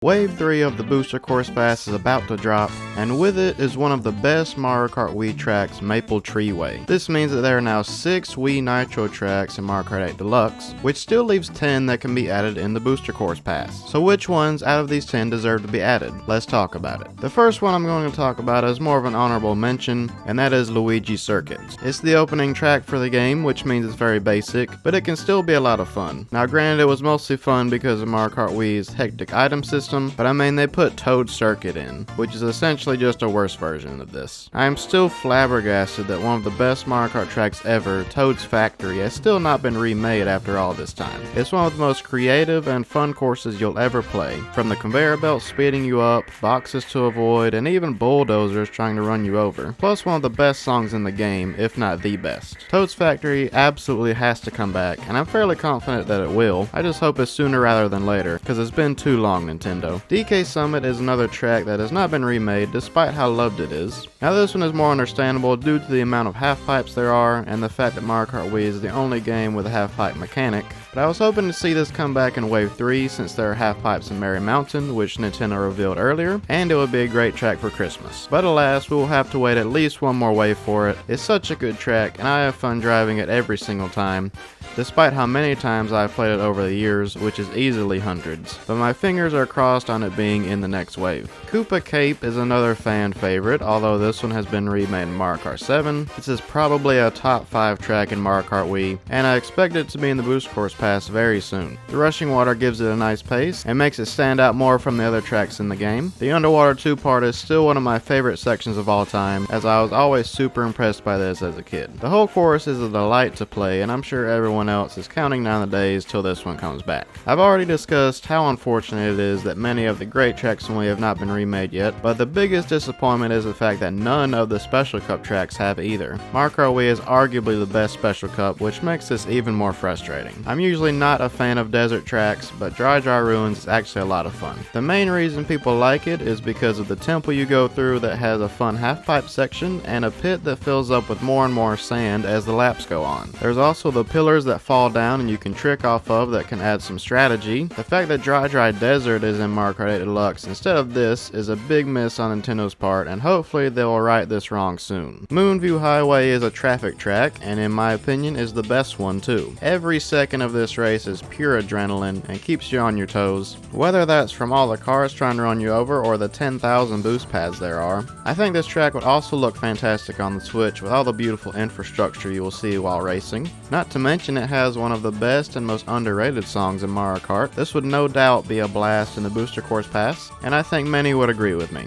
Wave 3 of the Booster Course Pass is about to drop, and with it is one of the best Mario Kart Wii tracks, Maple Tree Way. This means that there are now 6 Wii Nitro tracks in Mario Kart 8 Deluxe, which still leaves 10 that can be added in the Booster Course Pass. So which ones out of these 10 deserve to be added? Let's talk about it. The first one I'm going to talk about is more of an honorable mention, and that is Luigi Circuit. It's the opening track for the game, which means it's very basic, but it can still be a lot of fun. Now granted, it was mostly fun because of Mario Kart Wii's hectic item system, but I mean they put Toad Circuit in, which is essentially just a worse version of this. I am still flabbergasted that one of the best Mario Kart tracks ever, Toad's Factory, has still not been remade after all this time. It's one of the most creative and fun courses you'll ever play, from the conveyor belt speeding you up, boxes to avoid, and even bulldozers trying to run you over. Plus one of the best songs in the game, if not the best. Toad's Factory absolutely has to come back, and I'm fairly confident that it will. I just hope it's sooner rather than later, because it's been too long, Nintendo. DK Summit is another track that has not been remade despite how loved it is. Now this one is more understandable due to the amount of half pipes there are and the fact that Mario Kart Wii is the only game with a half pipe mechanic. But I was hoping to see this come back in Wave 3 since there are half pipes in Merry Mountain, which Nintendo revealed earlier, and it would be a great track for Christmas. But alas, we will have to wait at least one more wave for it. It's such a good track, and I have fun driving it every single time, despite how many times I've played it over the years, which is easily hundreds. But my fingers are crossed on it being in the next wave. Koopa Cape is another fan favorite, although this one has been remade in Mario Kart 7. This is probably a top 5 track in Mario Kart Wii, and I expect it to be in the Booster Course Pass very soon. The rushing water gives it a nice pace and makes it stand out more from the other tracks in the game. The underwater 2-part is still one of my favorite sections of all time, as I was always super impressed by this as a kid. The whole course is a delight to play, and I'm sure everyone else is counting down the days till this one comes back. I've already discussed how unfortunate it is that many of the great tracks in Wii have not been remade yet, but the biggest disappointment is the fact that none of the Special Cup tracks have either. Mario Kart Wii is arguably the best Special Cup, which makes this even more frustrating. I'm usually not a fan of desert tracks, but Dry Ruins is actually a lot of fun. The main reason people like it is because of the temple you go through that has a fun half-pipe section and a pit that fills up with more and more sand as the laps go on. There's also the pillars that fall down and you can trick off of that can add some strategy. The fact that Dry Desert is in Mario Kart 8 Deluxe instead of this is a big miss on Nintendo's part, and hopefully they will right this wrong soon. Moonview Highway is a traffic track, and in my opinion is the best one too. Every second of this race is pure adrenaline and keeps you on your toes, whether that's from all the cars trying to run you over or the 10,000 boost pads there are. I think this track would also look fantastic on the Switch with all the beautiful infrastructure you will see while racing. Not to mention it has one of the best and most underrated songs in Mario Kart. This would no doubt be a blast in the Booster Course Pass, and I think many would agree with me.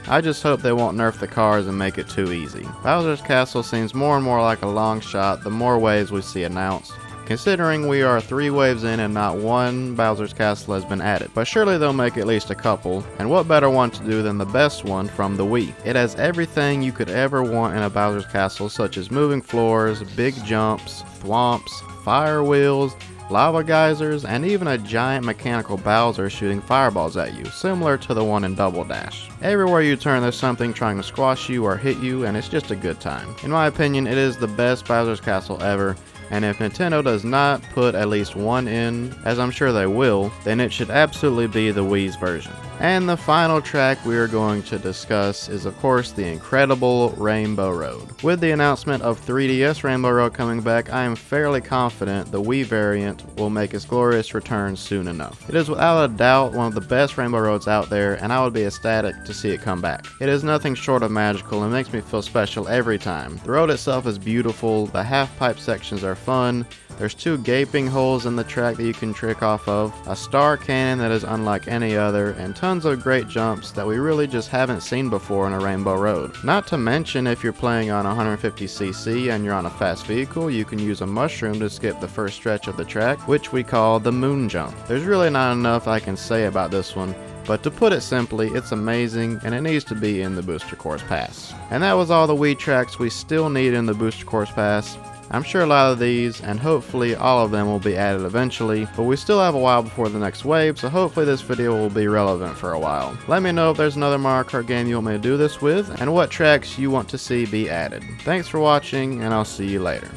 I just hope they won't nerf the cars and make it too easy. Bowser's Castle seems more and more like a long shot the more waves we see announced, considering we are 3 waves in and not one Bowser's Castle has been added. But surely they'll make at least a couple, and what better one to do than the best one from the Wii. It has everything you could ever want in a Bowser's Castle, such as moving floors, big jumps, thwomps, fire wheels, lava geysers, and even a giant mechanical Bowser shooting fireballs at you, similar to the one in Double Dash. Everywhere you turn there's something trying to squash you or hit you, and it's just a good time. In my opinion, it is the best Bowser's Castle ever, and if Nintendo does not put at least one in, as I'm sure they will, then it should absolutely be the Wii's version. And the final track we are going to discuss is of course the incredible Rainbow Road. With the announcement of 3DS Rainbow Road coming back, I am fairly confident the Wii variant will make its glorious return soon enough. It is without a doubt one of the best Rainbow Roads out there, and I would be ecstatic to see it come back. It is nothing short of magical and makes me feel special every time. The road itself is beautiful, the half-pipe sections are fun, there's 2 gaping holes in the track that you can trick off of, a star cannon that is unlike any other, and tons of great jumps that we really just haven't seen before in a Rainbow Road. Not to mention, if you're playing on 150cc and you're on a fast vehicle, you can use a mushroom to skip the first stretch of the track, which we call the moon jump. There's really not enough I can say about this one, but to put it simply, it's amazing and it needs to be in the Booster Course Pass. And that was all the Wii tracks we still need in the Booster Course Pass. I'm sure a lot of these, and hopefully all of them, will be added eventually, but we still have a while before the next wave, so hopefully this video will be relevant for a while. Let me know if there's another Mario Kart game you want me to do this with, and what tracks you want to see be added. Thanks for watching, and I'll see you later.